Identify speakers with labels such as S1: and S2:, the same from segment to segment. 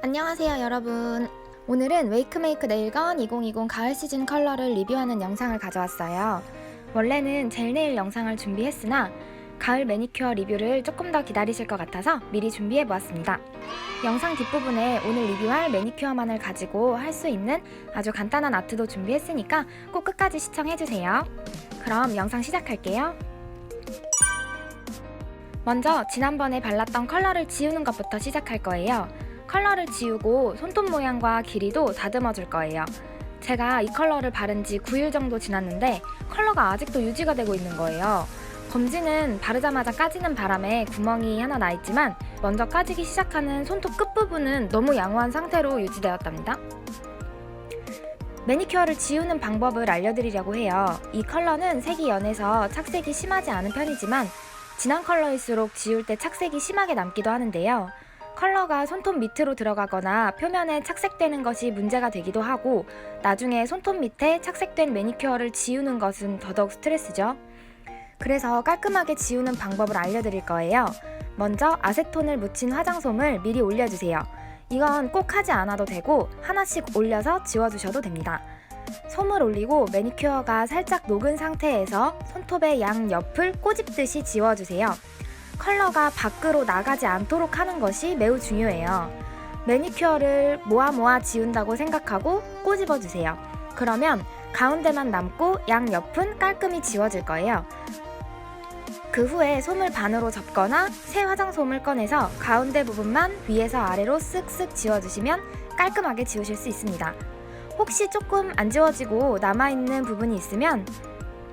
S1: 안녕하세요 여러분. 오늘은 웨이크메이크 네일건 2020 가을 시즌 컬러를 리뷰하는 영상을 가져왔어요. 원래는 젤 네일 영상을 준비했으나 가을 매니큐어 리뷰를 조금 더 기다리실 것 같아서 미리 준비해보았습니다. 영상 뒷부분에 오늘 리뷰할 매니큐어만을 가지고 할 수 있는 아주 간단한 아트도 준비했으니까 꼭 끝까지 시청해주세요. 그럼 영상 시작할게요. 먼저 지난번에 발랐던 컬러를 지우는 것부터 시작할 거예요. 컬러를 지우고 손톱 모양과 길이도 다듬어 줄 거예요. 제가 이 컬러를 바른 지 9일 정도 지났는데 컬러가 아직도 유지가 되고 있는 거예요. 검지는 바르자마자 까지는 바람에 구멍이 하나 나 있지만 먼저 까지기 시작하는 손톱 끝부분은 너무 양호한 상태로 유지되었답니다. 매니큐어를 지우는 방법을 알려드리려고 해요. 이 컬러는 색이 연해서 착색이 심하지 않은 편이지만 진한 컬러일수록 지울 때 착색이 심하게 남기도 하는데요. 컬러가 손톱 밑으로 들어가거나 표면에 착색되는 것이 문제가 되기도 하고 나중에 손톱 밑에 착색된 매니큐어를 지우는 것은 더더욱 스트레스죠. 그래서 깔끔하게 지우는 방법을 알려드릴 거예요. 먼저 아세톤을 묻힌 화장솜을 미리 올려주세요. 이건 꼭 하지 않아도 되고 하나씩 올려서 지워주셔도 됩니다. 솜을 올리고 매니큐어가 살짝 녹은 상태에서 손톱의 양옆을 꼬집듯이 지워주세요. 컬러가 밖으로 나가지 않도록 하는 것이 매우 중요해요. 매니큐어를 모아 지운다고 생각하고 꼬집어주세요. 그러면 가운데만 남고 양옆은 깔끔히 지워질 거예요. 그 후에 솜을 반으로 접거나 새 화장솜을 꺼내서 가운데 부분만 위에서 아래로 쓱쓱 지워주시면 깔끔하게 지우실 수 있습니다. 혹시 조금 안 지워지고 남아있는 부분이 있으면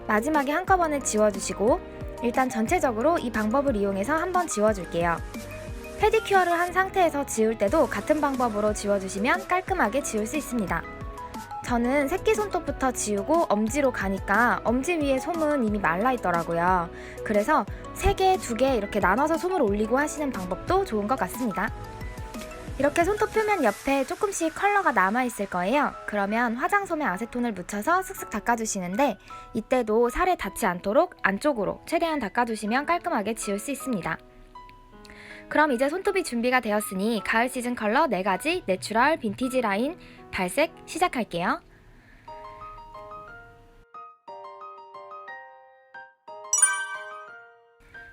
S1: 마지막에 한꺼번에 지워주시고 일단 전체적으로 이 방법을 이용해서 한번 지워줄게요. 페디큐어를 한 상태에서 지울 때도 같은 방법으로 지워주시면 깔끔하게 지울 수 있습니다. 저는 새끼손톱부터 지우고 엄지로 가니까 엄지 위에 솜은 이미 말라있더라고요. 그래서 3개, 2개 이렇게 나눠서 솜을 올리고 하시는 방법도 좋은 것 같습니다. 이렇게 손톱 표면 옆에 조금씩 컬러가 남아있을 거예요. 그러면 화장솜에 아세톤을 묻혀서 슥슥 닦아주시는데 이때도 살에 닿지 않도록 안쪽으로 최대한 닦아주시면 깔끔하게 지울 수 있습니다. 그럼 이제 손톱이 준비가 되었으니 가을 시즌 컬러 4가지 내추럴 빈티지 라인 발색 시작할게요.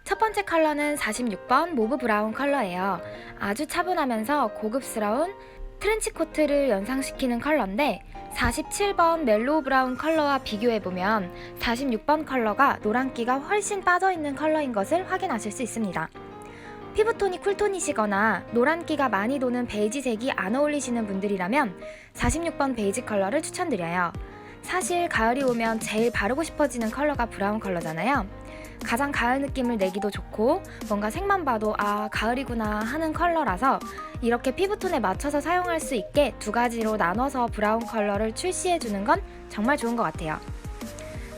S1: 첫 번째 컬러는 46번 모브 브라운 컬러예요. 아주 차분하면서 고급스러운 트렌치코트를 연상시키는 컬러인데 47번 멜로우 브라운 컬러와 비교해보면 46번 컬러가 노란기가 훨씬 빠져있는 컬러인 것을 확인하실 수 있습니다. 피부톤이 쿨톤이시거나 노란기가 많이 도는 베이지색이 안 어울리시는 분들이라면 46번 베이지 컬러를 추천드려요. 사실 가을이 오면 제일 바르고 싶어지는 컬러가 브라운 컬러잖아요. 가장 가을 느낌을 내기도 좋고 뭔가 색만 봐도 아 가을이구나 하는 컬러라서 이렇게 피부톤에 맞춰서 사용할 수 있게 2가지로 나눠서 브라운 컬러를 출시해주는 건 정말 좋은 것 같아요.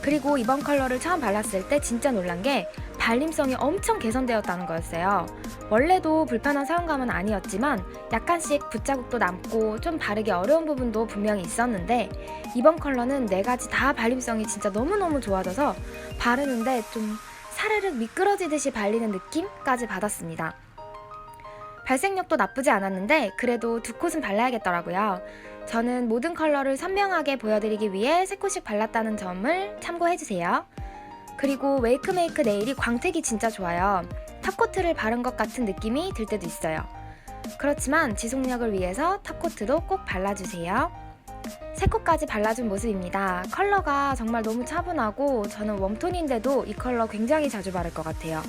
S1: 그리고 이번 컬러를 처음 발랐을 때 진짜 놀란 게 발림성이 엄청 개선되었다는 거였어요. 원래도 불편한 사용감은 아니었지만 약간씩 붓자국도 남고 좀 바르기 어려운 부분도 분명히 있었는데 이번 컬러는 4가지 다 발림성이 진짜 너무너무 좋아져서 바르는데 좀 사르륵 미끄러지듯이 발리는 느낌까지 받았습니다. 발색력도 나쁘지 않았는데 그래도 2콧은 발라야겠더라고요. 저는 모든 컬러를 선명하게 보여드리기 위해 3콧씩 발랐다는 점을 참고해주세요. 그리고 웨이크메이크 네일이 광택이 진짜 좋아요. 탑코트를 바른 것 같은 느낌이 들 때도 있어요. 그렇지만 지속력을 위해서 탑코트도 꼭 발라주세요. 3콧까지 발라준 모습입니다. 컬러가 정말 너무 차분하고 저는 웜톤인데도 이 컬러 굉장히 자주 바를 것 같아요.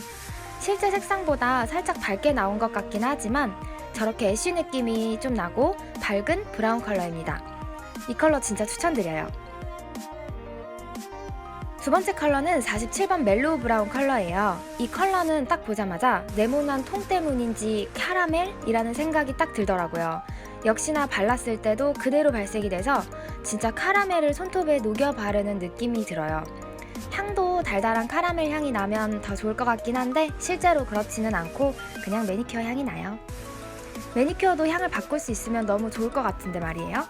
S1: 실제 색상보다 살짝 밝게 나온 것 같긴 하지만 저렇게 애쉬 느낌이 좀 나고 밝은 브라운 컬러입니다. 이 컬러 진짜 추천드려요. 두 번째 컬러는 47번 멜로우 브라운 컬러예요. 이 컬러는 딱 보자마자 네모난 통 때문인지 카라멜이라는 생각이 딱 들더라고요. 역시나 발랐을 때도 그대로 발색이 돼서 진짜 카라멜을 손톱에 녹여 바르는 느낌이 들어요. 향도 달달한 카라멜 향이 나면 더 좋을 것 같긴 한데 실제로 그렇지는 않고 그냥 매니큐어 향이 나요. 매니큐어도 향을 바꿀 수 있으면 너무 좋을 것 같은데 말이에요.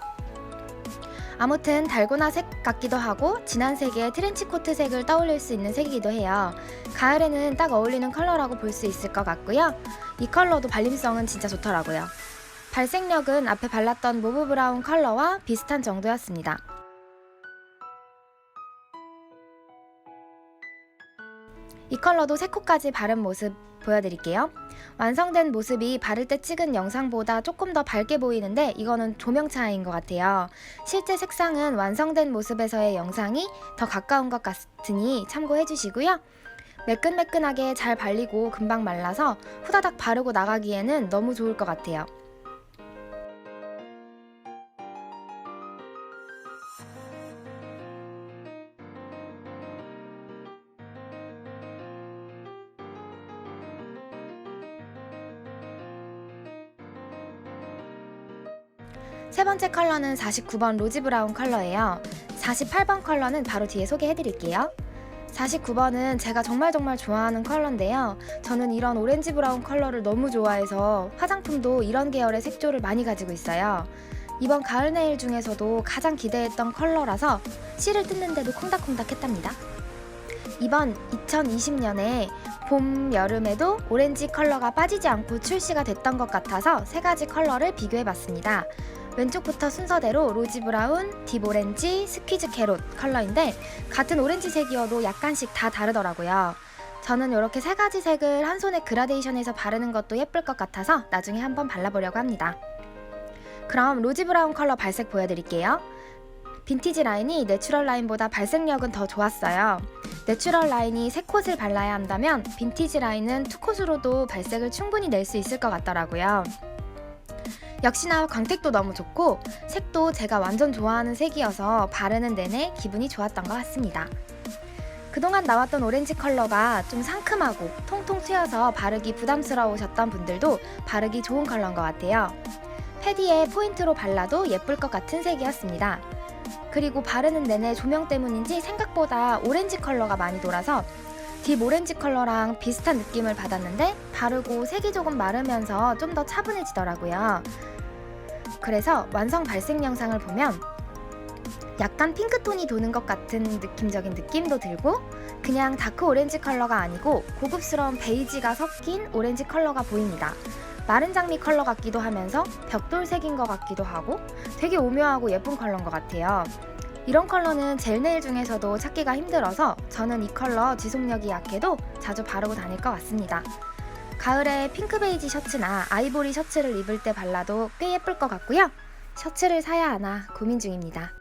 S1: 아무튼 달고나 색 같기도 하고 진한 색의 트렌치코트 색을 떠올릴 수 있는 색이기도 해요. 가을에는 딱 어울리는 컬러라고 볼 수 있을 것 같고요. 이 컬러도 발림성은 진짜 좋더라고요. 발색력은 앞에 발랐던 모브 브라운 컬러와 비슷한 정도였습니다. 이 컬러도 3코까지 바른 모습 보여드릴게요. 완성된 모습이 바를 때 찍은 영상보다 조금 더 밝게 보이는데 이거는 조명 차이인 것 같아요. 실제 색상은 완성된 모습에서의 영상이 더 가까운 것 같으니 참고해 주시고요. 매끈매끈하게 잘 발리고 금방 말라서 후다닥 바르고 나가기에는 너무 좋을 것 같아요. 세 번째 컬러는 49번 로지 브라운 컬러예요. 48번 컬러는 바로 뒤에 소개해드릴게요. 49번은 제가 정말 좋아하는 컬러인데요. 저는 이런 오렌지 브라운 컬러를 너무 좋아해서 화장품도 이런 계열의 색조를 많이 가지고 있어요. 이번 가을 네일 중에서도 가장 기대했던 컬러라서 실을 뜯는데도 콩닥콩닥 했답니다. 이번 2020년에 봄, 여름에도 오렌지 컬러가 빠지지 않고 출시가 됐던 것 같아서 세 가지 컬러를 비교해봤습니다. 왼쪽부터 순서대로 로지 브라운, 딥 오렌지, 스퀴즈 캐롯 컬러인데 같은 오렌지색이어도 약간씩 다 다르더라고요. 저는 이렇게 세 가지 색을 한 손에 그라데이션해서 바르는 것도 예쁠 것 같아서 나중에 한번 발라보려고 합니다. 그럼 로지 브라운 컬러 발색 보여드릴게요. 빈티지 라인이 내추럴 라인보다 발색력은 더 좋았어요. 내추럴 라인이 3콧을 발라야 한다면 빈티지 라인은 2콧으로도 발색을 충분히 낼 수 있을 것 같더라고요. 역시나 광택도 너무 좋고 색도 제가 완전 좋아하는 색이어서 바르는 내내 기분이 좋았던 것 같습니다. 그동안 나왔던 오렌지 컬러가 좀 상큼하고 통통 튀어서 바르기 부담스러우셨던 분들도 바르기 좋은 컬러인 것 같아요. 패디에 포인트로 발라도 예쁠 것 같은 색이었습니다. 그리고 바르는 내내 조명 때문인지 생각보다 오렌지 컬러가 많이 돌아서 딥 오렌지 컬러랑 비슷한 느낌을 받았는데 바르고 색이 조금 마르면서 좀 더 차분해지더라고요. 그래서 완성 발색 영상을 보면 약간 핑크톤이 도는 것 같은 느낌적인 느낌도 들고 그냥 다크 오렌지 컬러가 아니고 고급스러운 베이지가 섞인 오렌지 컬러가 보입니다. 마른 장미 컬러 같기도 하면서 벽돌색인 것 같기도 하고 되게 오묘하고 예쁜 컬러인 것 같아요. 이런 컬러는 젤 네일 중에서도 찾기가 힘들어서 저는 이 컬러 지속력이 약해도 자주 바르고 다닐 것 같습니다. 가을에 핑크 베이지 셔츠나 아이보리 셔츠를 입을 때 발라도 꽤 예쁠 것 같고요. 셔츠를 사야 하나 고민 중입니다.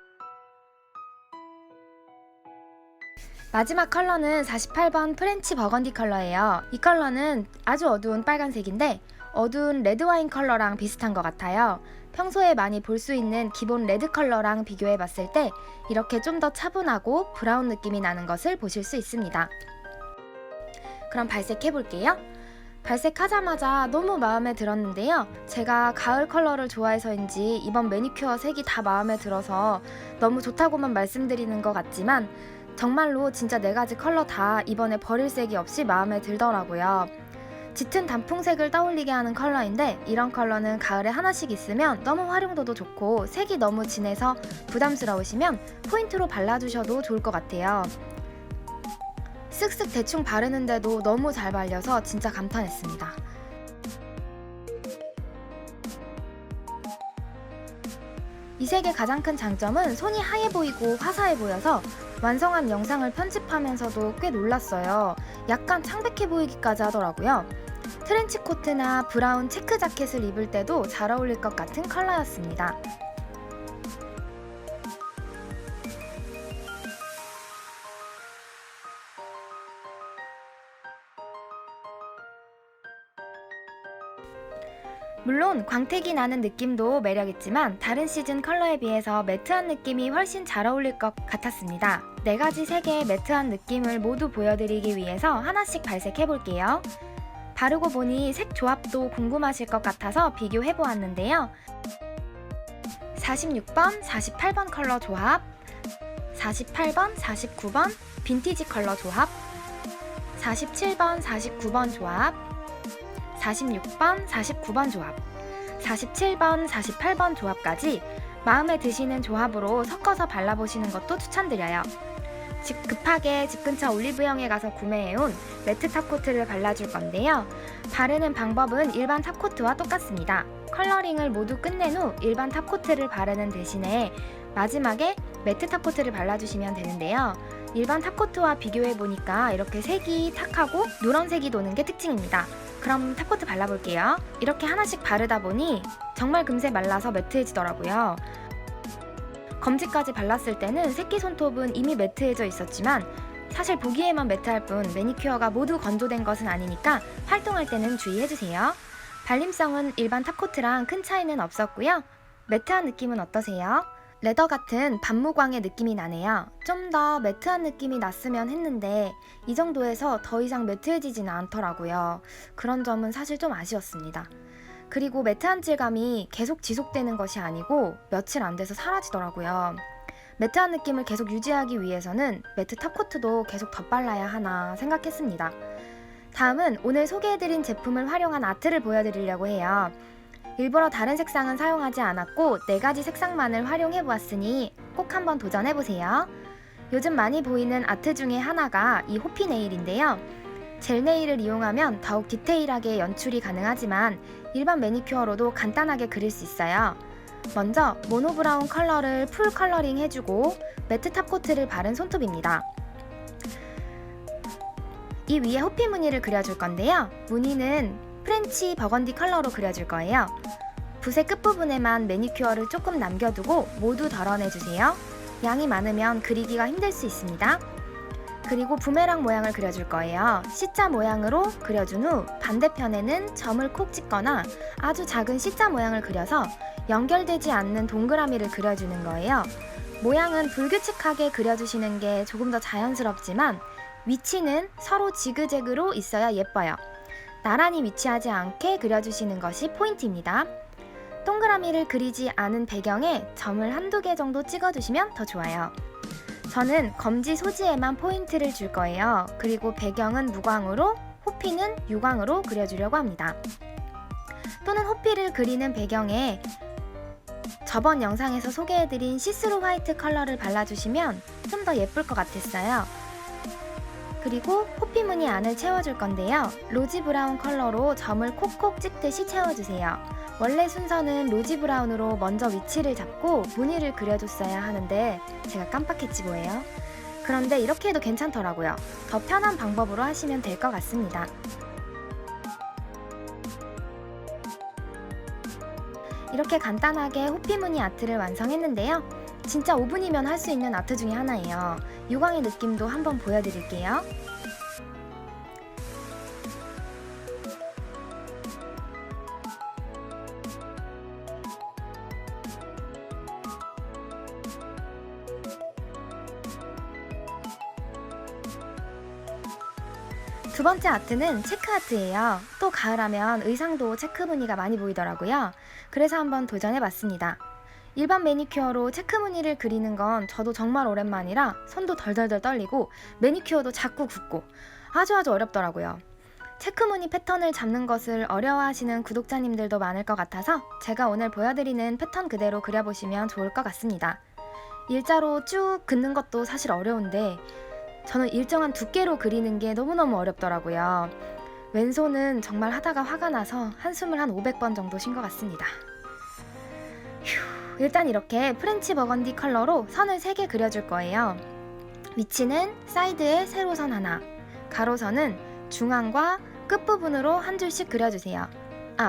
S1: 마지막 컬러는 48번 프렌치 버건디 컬러예요. 이 컬러는 아주 어두운 빨간색인데 어두운 레드와인 컬러랑 비슷한 것 같아요. 평소에 많이 볼 수 있는 기본 레드 컬러랑 비교해봤을 때 이렇게 좀 더 차분하고 브라운 느낌이 나는 것을 보실 수 있습니다. 그럼 발색해볼게요. 발색하자마자 너무 마음에 들었는데요. 제가 가을 컬러를 좋아해서인지 이번 매니큐어 색이 다 마음에 들어서 너무 좋다고만 말씀드리는 것 같지만 정말로 진짜 4가지 컬러 다 이번에 버릴 색이 없이 마음에 들더라고요. 짙은 단풍색을 떠올리게 하는 컬러인데 이런 컬러는 가을에 하나씩 있으면 너무 활용도도 좋고 색이 너무 진해서 부담스러우시면 포인트로 발라주셔도 좋을 것 같아요. 쓱쓱 대충 바르는데도 너무 잘 발려서 진짜 감탄했습니다. 이 색의 가장 큰 장점은 손이 하얘 보이고 화사해 보여서 완성한 영상을 편집하면서도 꽤 놀랐어요. 약간 창백해 보이기까지 하더라고요. 트렌치 코트나 브라운 체크 자켓을 입을 때도 잘 어울릴 것 같은 컬러였습니다. 물론 광택이 나는 느낌도 매력있지만 다른 시즌 컬러에 비해서 매트한 느낌이 훨씬 잘 어울릴 것 같았습니다. 4가지 색의 매트한 느낌을 모두 보여드리기 위해서 하나씩 발색해볼게요. 바르고 보니 색 조합도 궁금하실 것 같아서 비교해보았는데요. 46번, 48번 컬러 조합, 48번, 49번 빈티지 컬러 조합, 47번, 49번 조합, 46번, 49번 조합, 47번, 48번 조합까지 마음에 드시는 조합으로 섞어서 발라보시는 것도 추천드려요. 급하게 집 근처 올리브영에 가서 구매해온 매트 탑코트를 발라줄 건데요. 바르는 방법은 일반 탑코트와 똑같습니다. 컬러링을 모두 끝낸 후 일반 탑코트를 바르는 대신에 마지막에 매트 탑코트를 발라주시면 되는데요. 일반 탑코트와 비교해보니까 이렇게 색이 탁하고 누런색이 도는 게 특징입니다. 그럼 탑코트 발라볼게요. 이렇게 하나씩 바르다 보니 정말 금세 말라서 매트해지더라고요. 검지까지 발랐을 때는 새끼 손톱은 이미 매트해져 있었지만 사실 보기에만 매트할 뿐 매니큐어가 모두 건조된 것은 아니니까 활동할 때는 주의해주세요. 발림성은 일반 탑코트랑 큰 차이는 없었고요. 매트한 느낌은 어떠세요? 레더 같은 반무광의 느낌이 나네요. 좀 더 매트한 느낌이 났으면 했는데 이 정도에서 더 이상 매트해지지는 않더라고요. 그런 점은 사실 좀 아쉬웠습니다. 그리고 매트한 질감이 계속 지속되는 것이 아니고 며칠 안 돼서 사라지더라고요. 매트한 느낌을 계속 유지하기 위해서는 매트 탑코트도 계속 덧발라야 하나 생각했습니다. 다음은 오늘 소개해드린 제품을 활용한 아트를 보여드리려고 해요. 일부러 다른 색상은 사용하지 않았고 4가지 색상만을 활용해보았으니 꼭 한번 도전해보세요. 요즘 많이 보이는 아트 중에 하나가 이 호피 네일인데요. 젤 네일을 이용하면 더욱 디테일하게 연출이 가능하지만 일반 매니큐어로도 간단하게 그릴 수 있어요. 먼저 모노브라운 컬러를 풀 컬러링 해주고 매트 탑코트를 바른 손톱입니다. 이 위에 호피 무늬를 그려줄 건데요. 무늬는 프렌치 버건디 컬러로 그려줄 거예요. 붓의 끝부분에만 매니큐어를 조금 남겨두고 모두 덜어내주세요. 양이 많으면 그리기가 힘들 수 있습니다. 그리고 부메랑 모양을 그려줄 거예요. C자 모양으로 그려준 후 반대편에는 점을 콕 찍거나 아주 작은 C자 모양을 그려서 연결되지 않는 동그라미를 그려주는 거예요. 모양은 불규칙하게 그려주시는 게 조금 더 자연스럽지만 위치는 서로 지그재그로 있어야 예뻐요. 나란히 위치하지 않게 그려주시는 것이 포인트입니다. 동그라미를 그리지 않은 배경에 점을 한두 개 정도 찍어주시면 더 좋아요. 저는 검지 소지에만 포인트를 줄 거예요. 그리고 배경은 무광으로, 호피는 유광으로 그려주려고 합니다. 또는 호피를 그리는 배경에 저번 영상에서 소개해드린 시스루 화이트 컬러를 발라주시면 좀 더 예쁠 것 같았어요. 그리고 호피 무늬 안을 채워줄 건데요. 로지 브라운 컬러로 점을 콕콕 찍듯이 채워주세요. 원래 순서는 로지 브라운으로 먼저 위치를 잡고 무늬를 그려줬어야 하는데 제가 깜빡했지 뭐예요. 그런데 이렇게 해도 괜찮더라고요. 더 편한 방법으로 하시면 될 것 같습니다. 이렇게 간단하게 호피 무늬 아트를 완성했는데요. 진짜 5분이면 할 수 있는 아트 중에 하나예요. 유광의 느낌도 한번 보여드릴게요. 두 번째 아트는 체크 아트예요. 또 가을하면 의상도 체크 무늬가 많이 보이더라고요. 그래서 한번 도전해봤습니다. 일반 매니큐어로 체크 무늬를 그리는 건 저도 정말 오랜만이라 손도 덜덜덜 떨리고 매니큐어도 자꾸 붓고 아주 어렵더라고요. 체크 무늬 패턴을 잡는 것을 어려워하시는 구독자님들도 많을 것 같아서 제가 오늘 보여드리는 패턴 그대로 그려보시면 좋을 것 같습니다. 일자로 쭉 긋는 것도 사실 어려운데 저는 일정한 두께로 그리는 게 너무너무 어렵더라고요. 왼손은 정말 하다가 화가 나서 한숨을 한 500번 정도 쉰 것 같습니다. 일단 이렇게 프렌치 버건디 컬러로 선을 3개 그려줄 거예요. 위치는 사이드에 세로선 하나, 가로선은 중앙과 끝부분으로 한 줄씩 그려주세요.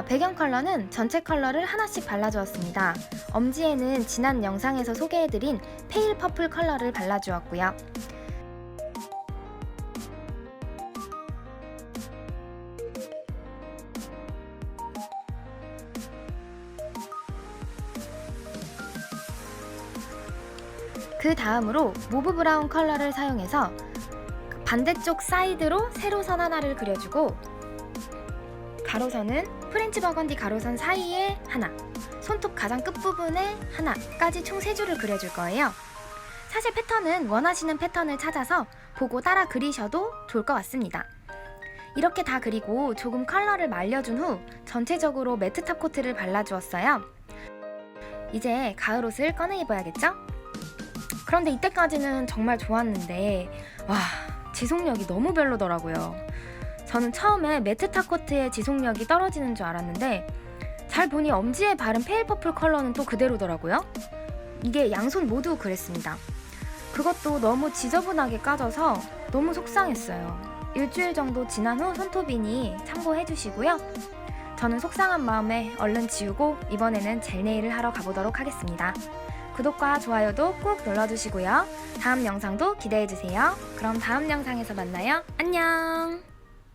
S1: 배경 컬러는 전체 컬러를 하나씩 발라주었습니다. 엄지에는 지난 영상에서 소개해드린 페일 퍼플 컬러를 발라주었고요. 그 다음으로 모브 브라운 컬러를 사용해서 반대쪽 사이드로 세로선 하나를 그려주고 가로선은 프렌치 버건디 가로선 사이에 하나, 손톱 가장 끝부분에 하나까지 총 3줄을 그려줄 거예요. 사실 패턴은 원하시는 패턴을 찾아서 보고 따라 그리셔도 좋을 것 같습니다. 이렇게 다 그리고 조금 컬러를 말려준 후 전체적으로 매트 탑 코트를 발라주었어요. 이제 가을 옷을 꺼내 입어야겠죠? 그런데 이때까지는 정말 좋았는데 지속력이 너무 별로더라고요. 저는 처음에 매트 탑 코트의 지속력이 떨어지는 줄 알았는데 잘 보니 엄지에 바른 페일 퍼플 컬러는 또 그대로더라고요. 이게 양손 모두 그랬습니다. 그것도 너무 지저분하게 까져서 너무 속상했어요. 일주일 정도 지난 후 손톱이니 참고해 주시고요. 저는 속상한 마음에 얼른 지우고 이번에는 젤 네일을 하러 가보도록 하겠습니다. 구독과 좋아요도 꼭 눌러주시고요. 다음 영상도 기대해주세요. 그럼 다음 영상에서 만나요. 안녕!